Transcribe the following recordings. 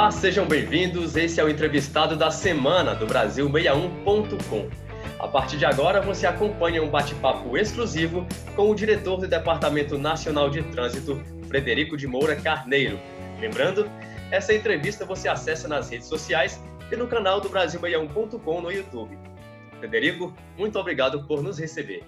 Olá, sejam bem-vindos. Esse é o entrevistado da semana do Brasil61.com. A partir de agora, você acompanha um bate-papo exclusivo com o diretor do Departamento Nacional de Trânsito, Frederico de Moura Carneiro. Lembrando, essa entrevista você acessa nas redes sociais e no canal do Brasil61.com no YouTube. Frederico, muito obrigado por nos receber.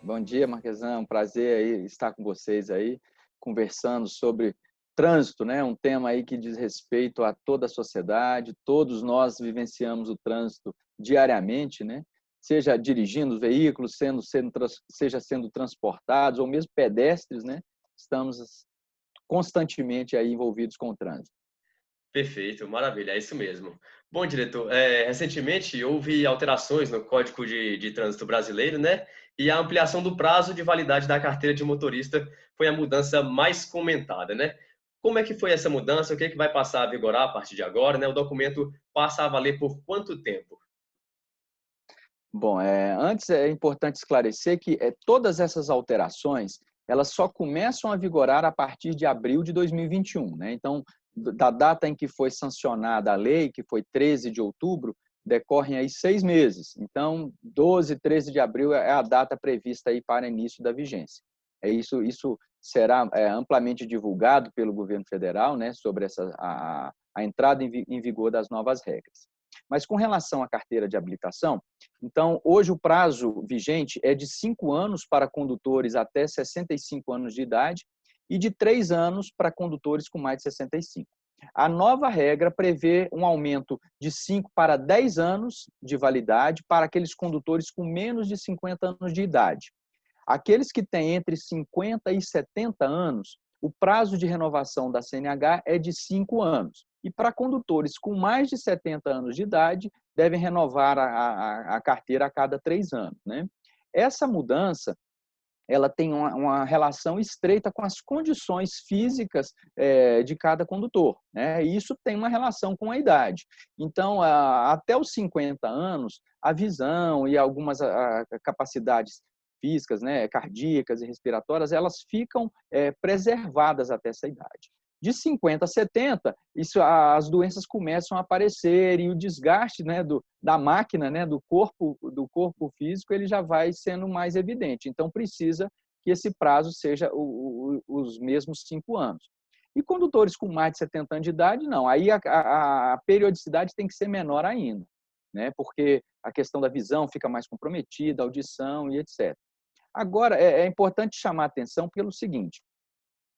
Bom dia, Marquesan. É um prazer aí estar com vocês aí, conversando sobre trânsito, né? Um tema aí que diz respeito a toda a sociedade. Todos nós vivenciamos o trânsito diariamente, né? Seja dirigindo os veículos, seja sendo transportados, ou mesmo pedestres, né? Estamos constantemente aí envolvidos com o trânsito. Perfeito, maravilha, é isso mesmo. Bom, diretor, recentemente houve alterações no Código de Trânsito Brasileiro, né? E a ampliação do prazo de validade da carteira de motorista foi a mudança mais comentada, né? Como é que foi essa mudança? O que é que vai passar a vigorar a partir de agora, né? O documento passa a valer por quanto tempo? Bom, antes é importante esclarecer que todas essas alterações elas só começam a vigorar a partir de abril de 2021, né? Então, da data em que foi sancionada a lei, que foi 13 de outubro, decorrem aí 6 meses. Então, 12, 13 de abril é a data prevista aí para início da vigência. Isso será amplamente divulgado pelo governo federal, né, sobre a entrada em vigor das novas regras. Mas com relação à carteira de habilitação, então, hoje o prazo vigente é de 5 anos para condutores até 65 anos de idade e de 3 anos para condutores com mais de 65. A nova regra prevê um aumento de 5 para 10 anos de validade para aqueles condutores com menos de 50 anos de idade. Aqueles que têm entre 50 e 70 anos, o prazo de renovação da CNH é de 5 anos. E para condutores com mais de 70 anos de idade, devem renovar a carteira a cada 3 anos, né? Essa mudança ela tem uma relação estreita com as condições físicas de cada condutor, né? E isso tem uma relação com a idade. Então, até os 50 anos, a visão e algumas capacidades físicas, né, cardíacas e respiratórias, elas ficam preservadas até essa idade. De 50 a 70, as doenças começam a aparecer e o desgaste, né, da máquina, né, do corpo físico, ele já vai sendo mais evidente. Então, precisa que esse prazo seja os mesmos 5 anos. E condutores com mais de 70 anos de idade, não. Aí a periodicidade tem que ser menor ainda, né, porque a questão da visão fica mais comprometida, audição e etc. Agora, é importante chamar a atenção pelo seguinte: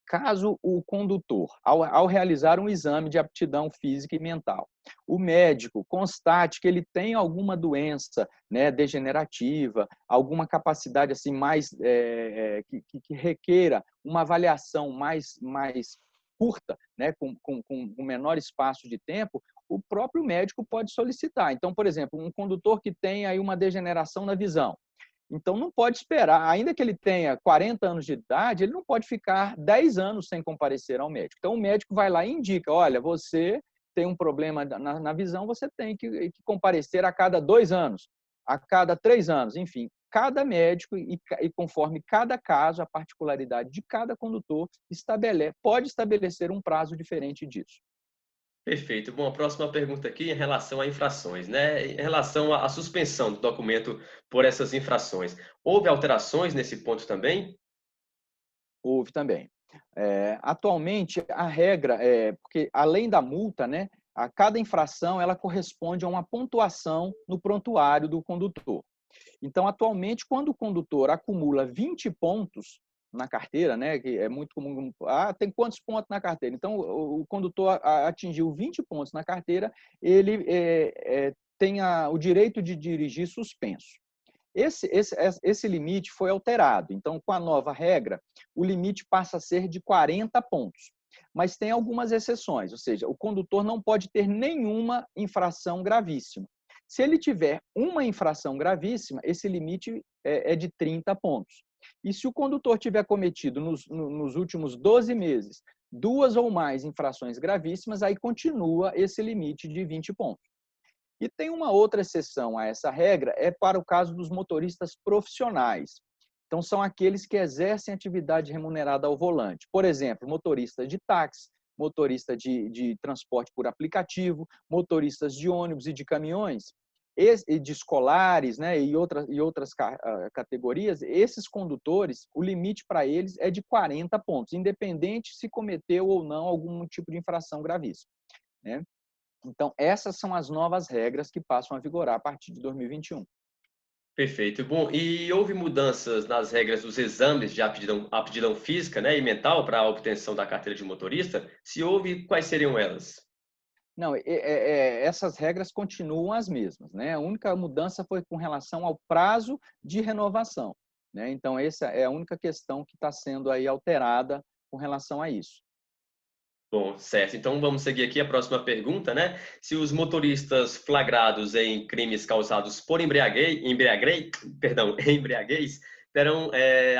caso o condutor, ao realizar um exame de aptidão física e mental, o médico constate que ele tem alguma doença, né, degenerativa, alguma capacidade assim mais que requeira uma avaliação mais curta, né, com um menor espaço de tempo, o próprio médico pode solicitar. Então, por exemplo, um condutor que tem aí uma degeneração na visão, então, não pode esperar, ainda que ele tenha 40 anos de idade, ele não pode ficar 10 anos sem comparecer ao médico. Então, o médico vai lá e indica, olha, você tem um problema na visão, você tem que comparecer a cada 2 anos, a cada 3 anos, enfim. Cada médico, e conforme cada caso, a particularidade de cada condutor, pode estabelecer um prazo diferente disso. Perfeito. Bom, a próxima pergunta aqui em relação a infrações, né? Em relação à suspensão do documento por essas infrações. Houve alterações nesse ponto também? Houve também. Atualmente, a regra é porque, além da multa, né, a cada infração ela corresponde a uma pontuação no prontuário do condutor. Então, atualmente, quando o condutor acumula 20 pontos na carteira, né, que é muito comum, tem quantos pontos na carteira? Então, o condutor atingiu 20 pontos na carteira, ele tem o direito de dirigir suspenso. Esse limite foi alterado. Então, com a nova regra, o limite passa a ser de 40 pontos. Mas tem algumas exceções, ou seja, o condutor não pode ter nenhuma infração gravíssima. Se ele tiver uma infração gravíssima, esse limite é de 30 pontos. E se o condutor tiver cometido nos últimos 12 meses 2 ou mais infrações gravíssimas, aí continua esse limite de 20 pontos. E tem uma outra exceção a essa regra, é para o caso dos motoristas profissionais. Então, são aqueles que exercem atividade remunerada ao volante. Por exemplo, motoristas de táxi, motorista de transporte por aplicativo, motoristas de ônibus e de caminhões, e de escolares, né, e outras categorias, esses condutores, o limite para eles é de 40 pontos, independente se cometeu ou não algum tipo de infração gravíssima, né? Então, essas são as novas regras que passam a vigorar a partir de 2021. Perfeito. Bom, e houve mudanças nas regras dos exames de aptidão física, né, e mental para a obtenção da carteira de motorista? Se houve, quais seriam elas? Não, essas regras continuam as mesmas, né? A única mudança foi com relação ao prazo de renovação, né? Então, essa é a única questão que está sendo aí alterada com relação a isso. Bom, certo. Então vamos seguir aqui a próxima pergunta, né? Se os motoristas flagrados em crimes causados por embriaguez terão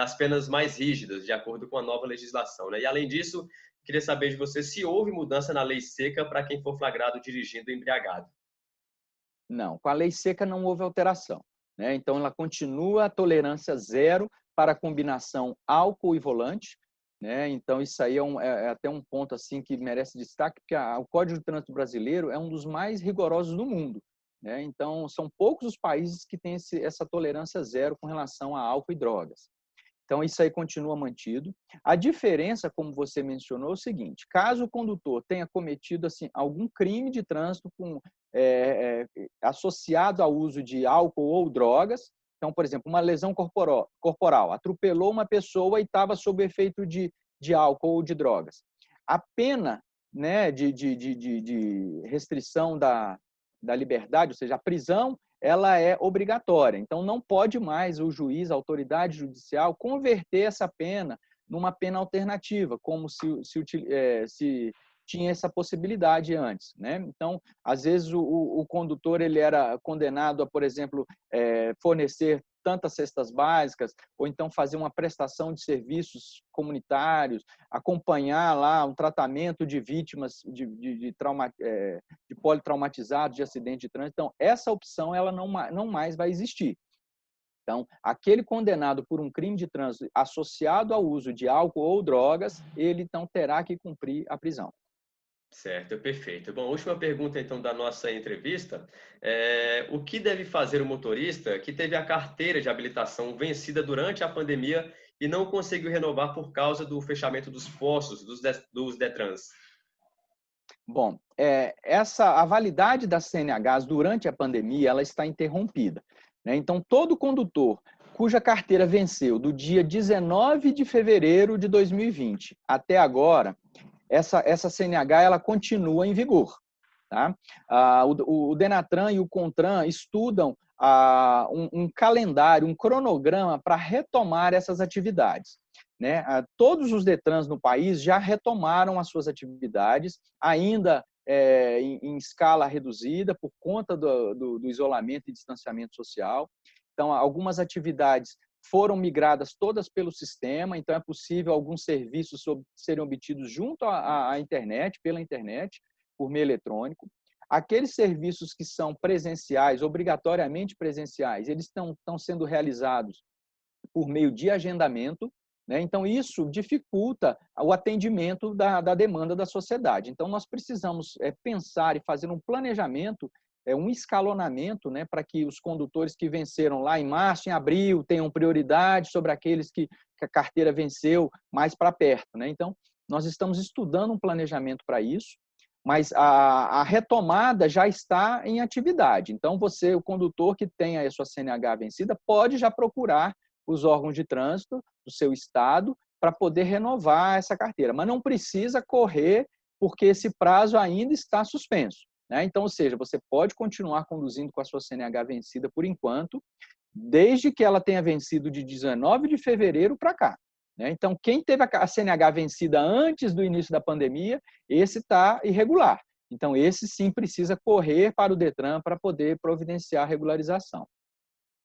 as penas mais rígidas, de acordo com a nova legislação, né? E além disso, queria saber de você se houve mudança na lei seca para quem for flagrado dirigindo embriagado. Não, com a lei seca não houve alteração, né? Então, ela continua a tolerância zero para a combinação álcool e volante, né? Então, isso aí é até um ponto assim que merece destaque, porque o Código de Trânsito brasileiro é um dos mais rigorosos do mundo, né? Então, são poucos os países que têm essa tolerância zero com relação a álcool e drogas. Então, isso aí continua mantido. A diferença, como você mencionou, é o seguinte: caso o condutor tenha cometido assim, algum crime de trânsito associado ao uso de álcool ou drogas, então, por exemplo, uma lesão corporal, atropelou uma pessoa e estava sob efeito de álcool ou de drogas. A pena, né, de restrição da liberdade, ou seja, a prisão, ela é obrigatória. Então, não pode mais o juiz, a autoridade judicial, converter essa pena numa pena alternativa, como se tinha essa possibilidade antes, né? Então, às vezes, o condutor ele era condenado a, por exemplo, fornecer tantas cestas básicas, ou então fazer uma prestação de serviços comunitários, acompanhar lá um tratamento de vítimas de politraumatizados de acidente de trânsito. Então, essa opção ela não mais vai existir. Então, aquele condenado por um crime de trânsito associado ao uso de álcool ou drogas, ele então terá que cumprir a prisão. Certo, perfeito. Bom, última pergunta então da nossa entrevista. O que deve fazer o motorista que teve a carteira de habilitação vencida durante a pandemia e não conseguiu renovar por causa do fechamento dos postos dos Detrans? Bom, a validade das CNHs durante a pandemia ela está interrompida, né? Então, todo condutor cuja carteira venceu do dia 19 de fevereiro de 2020 até agora, essa CNH ela continua em vigor. Tá? O Denatran e o Contran estudam um calendário, um cronograma para retomar essas atividades, né? Todos os Detrans no país já retomaram as suas atividades, ainda em escala reduzida por conta do isolamento e distanciamento social. Então, algumas atividades foram migradas todas pelo sistema, então é possível alguns serviços serem obtidos junto à internet, pela internet, por meio eletrônico. Aqueles serviços que são presenciais, obrigatoriamente presenciais, eles estão sendo realizados por meio de agendamento, né? Então, isso dificulta o atendimento da demanda da sociedade. Então, nós precisamos pensar e fazer um planejamento, um escalonamento, né, para que os condutores que venceram lá em março, em abril, tenham prioridade sobre aqueles que a carteira venceu mais para perto, né? Então, nós estamos estudando um planejamento para isso, mas a retomada já está em atividade. Então, você, o condutor que tem a sua CNH vencida, pode já procurar os órgãos de trânsito do seu estado para poder renovar essa carteira, mas não precisa correr porque esse prazo ainda está suspenso, né? Então, ou seja, você pode continuar conduzindo com a sua CNH vencida por enquanto, desde que ela tenha vencido de 19 de fevereiro para cá, né? Então, quem teve a CNH vencida antes do início da pandemia, esse está irregular. Então, esse sim precisa correr para o Detran para poder providenciar a regularização.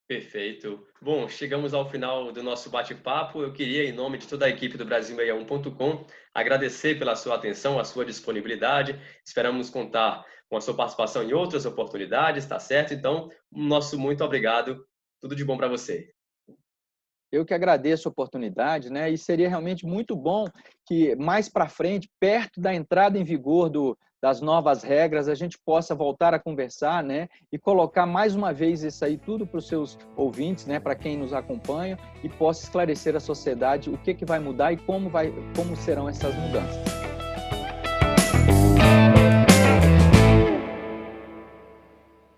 Perfeito. Bom, chegamos ao final do nosso bate-papo. Eu queria, em nome de toda a equipe do Brasil61.com, agradecer pela sua atenção, a sua disponibilidade. Esperamos contar com a sua participação em outras oportunidades, tá certo? Então, nosso muito obrigado. Tudo de bom para você. Eu que agradeço a oportunidade, né? E seria realmente muito bom que mais para frente, perto da entrada em vigor das novas regras, a gente possa voltar a conversar, né? E colocar mais uma vez isso aí tudo para os seus ouvintes, né? Para quem nos acompanha, e possa esclarecer à sociedade o que vai mudar e como serão essas mudanças.